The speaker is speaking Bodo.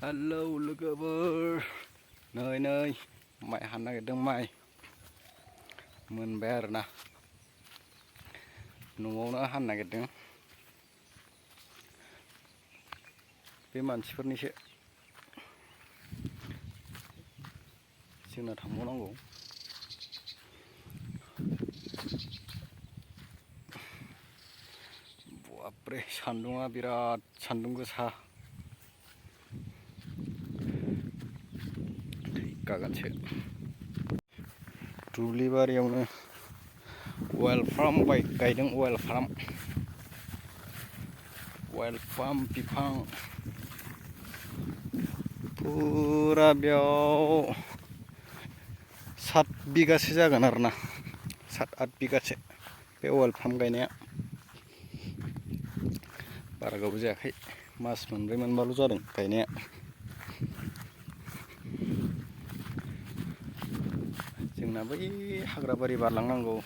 Hello लोगोफोर नै माइ हानो नागिरदों माइ मोनबाय आरोना न'आवनो हानो नागिरदों बे मानसिफोरनिसो जोंना थांबावनांगौ बापरे सान्दुङा बिराद सान्दुं गोसा गागोनसो दुब्लि बारियावनो अइल फार्म गायदों अइल फार्म बिफां फुरा बेयाव 7 बिगासो जागोन आरोना 7-8 बिगासो बे अइल फार्म गायनाया बारा गोबाव जायाखै मास मोनब्रै मोनबाल' जादों गायनाया जोंना बै हाग्राबारि बारलांनांगौ